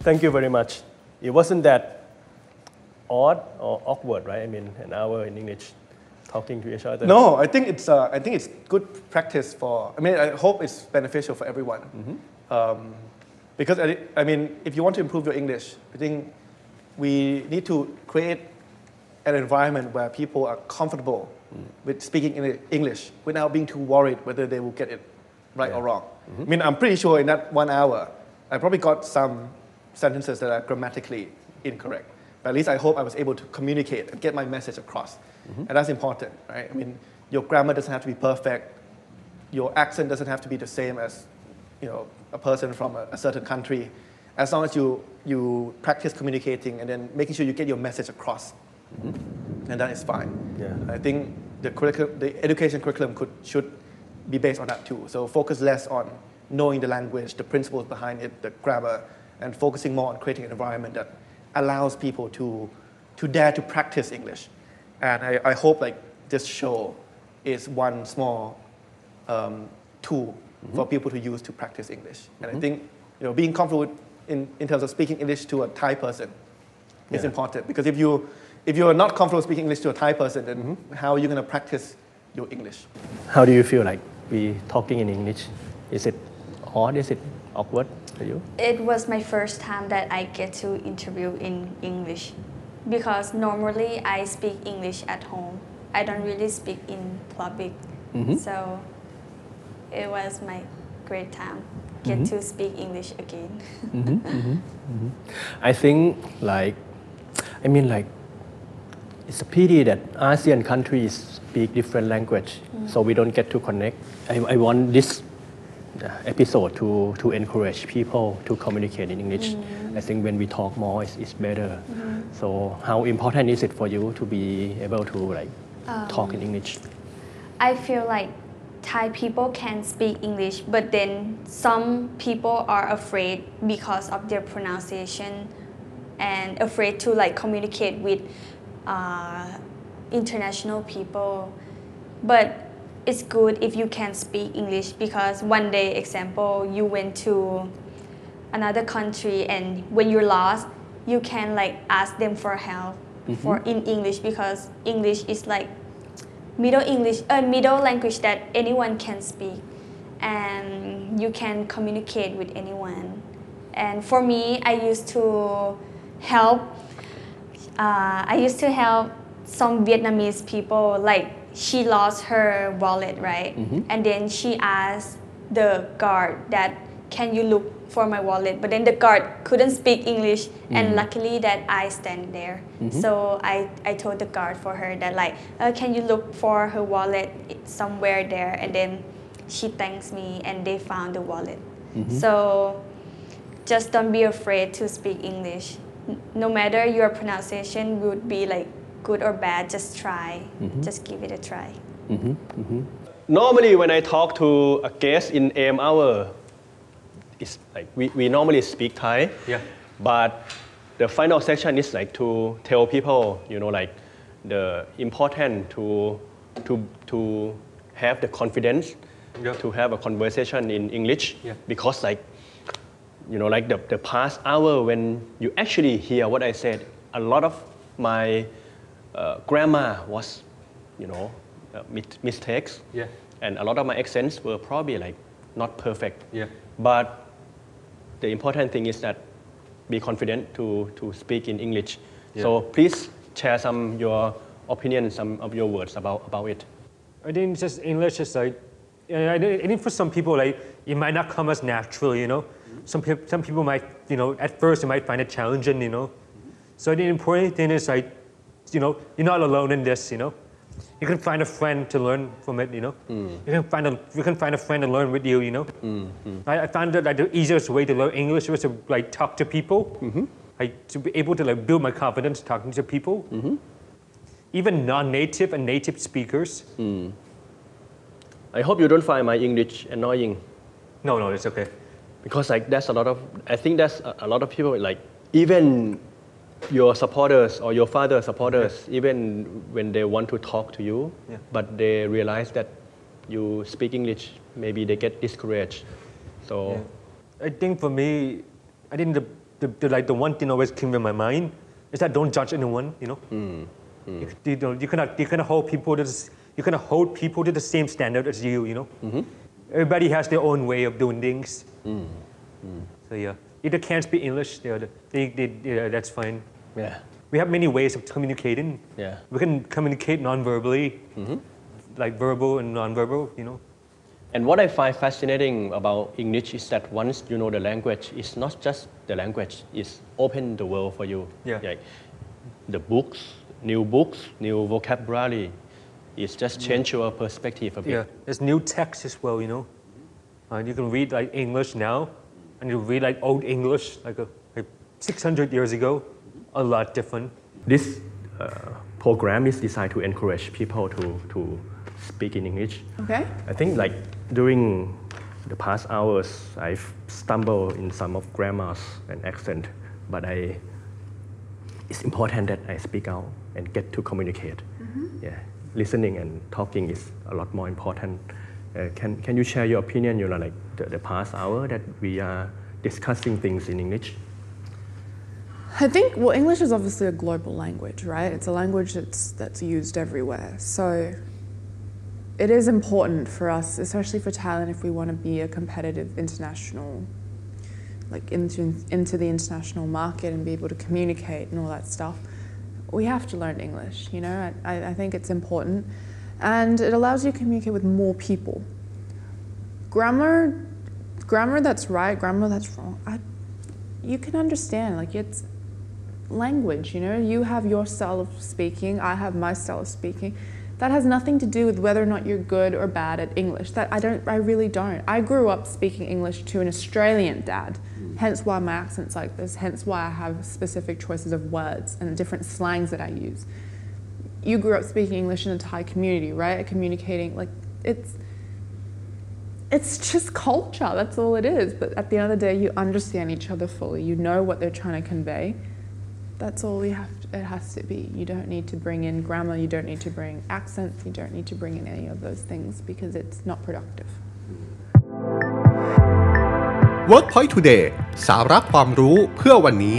Thank you very much. It wasn't that odd or awkward, right? I mean, an hour in English talking to each other. No, I think it's good practice for. I mean, I hope it's beneficial for everyone. Because I mean, if you want to improve your English, I think we need to create an environment where people are comfortable with speaking English without being too worried whether they will get it right or wrong. I mean, I'm pretty sure in that 1 hour, I probably got some sentences that are grammatically incorrect. But at least I hope I was able to communicate and get my message across. And that's important, right? I mean, your grammar doesn't have to be perfect. Your accent doesn't have to be the same as, a person from a certain country. As long as you practice communicating and then making sure you get your message across. And that is fine. Yeah. I think the education curriculum should be based on that too. So focus less on knowing the language, the principles behind it, the grammar, and focusing more on creating an environment that allows people to dare to practice English. And I hope this show is one small tool for people to use to practice English. And I think being comfortable in terms of speaking English to a Thai person is important, because if you are not comfortable speaking English to a Thai person, then how are you going to practice your English? How do you feel like we talking in English? Is it odd? Is it awkward for you? It was my first time that I get to interview in English, because normally I speak English at home. I don't really speak in public. So it was my great time get to speak English again. I think it's a pity that ASEAN countries speak different language, so we don't get to connect. I want this episode to encourage people to communicate in English. I think when we talk more, it's better. So how important is it for you to be able to talk in English? I feel like Thai people can speak English, but then some people are afraid because of their pronunciation and afraid to communicate with international people. But it's good if you can speak English, because one day, example, you went to another country and when you're lost, you can ask them for help in English, because English is middle language that anyone can speak, and you can communicate with anyone. And for me, I used to help some Vietnamese people. She lost her wallet, right? And then she asked the guard that, can you look for my wallet? But then the guard couldn't speak English, and luckily that I stand there. So I told the guard for her that can you look for her wallet somewhere there? And then she thanks me and they found the wallet. So just don't be afraid to speak English. No matter your pronunciation would be good or bad, just try. Just give it a try. Normally when I talk to a guest in AM hour, it's we normally speak Thai, but the final section is to tell people, the important to have the confidence to have a conversation in English, because the past hour when you actually hear what I said, a lot of my grammar was mistakes, and a lot of my accents were probably not perfect, but the important thing is that be confident to speak in English. So please share your opinions, some of your words about it. I think just English is I think for some people it might not come as natural, Some people might, at first they might find it challenging, So the important thing is you're not alone in this, You can find a friend to learn from it, You can find a friend to learn with you, I found that the easiest way to learn English was to talk to people, to be able to build my confidence talking to people, even non-native and native speakers. I hope you don't find my English annoying. No, it's okay. Because that's I think that's a lot of people even your supporters or your father's supporters, even when they want to talk to you, but they realize that you speak English, maybe they get discouraged. So I think for me, I think the one thing always came in my mind is that don't judge anyone, you know. You cannot hold people to the same standard as you, you know. Everybody has their own way of doing things. So yeah, if they can't speak English, that's fine. Yeah. We have many ways of communicating. Yeah. We can communicate non-verbally, like verbal and non-verbal, you know. And what I find fascinating about English is that once you know the language, it's not just the language, it's open the world for you. Yeah. Like the books, new vocabulary, it's just change your perspective a bit. Yeah, there's new text as well, you know. You can read like English now, and you read like old English, like 600 years ago, a lot different. This program is designed to encourage people to speak in English. Okay. I think like during the past hours, I've stumbled in some of grammars and accent, but it's important that I speak out and get to communicate. Yeah, listening and talking is a lot more important. Can you share your opinion? You know, like the past hour that we are discussing things in English. I think, well, English is obviously a global language, right? It's a language that's used everywhere. So it is important for us, especially for Thailand, if we want to be a competitive international, like into the international market and be able to communicate and all that stuff. We have to learn English, you know. I think it's important. And it allows you to communicate with more people. Grammar that's right, grammar that's wrong, you can understand, like it's language, you know. You have your style of speaking, I have my style of speaking. That has nothing to do with whether or not you're good or bad at English. I really don't. I grew up speaking English to an Australian dad, hence why my accent's like this, hence why I have specific choices of words and different slangs that I use. You grew up speaking English in a Thai community, right? Communicating, like, it's just culture, that's all it is. But at the end of the day, you understand each other fully. You know what they're trying to convey. That's all it has to be. You don't need to bring in grammar, you don't need to bring accents, you don't need to bring in any of those things because it's not productive. workpointTODAY สาระความรู้เพื่อวันนี้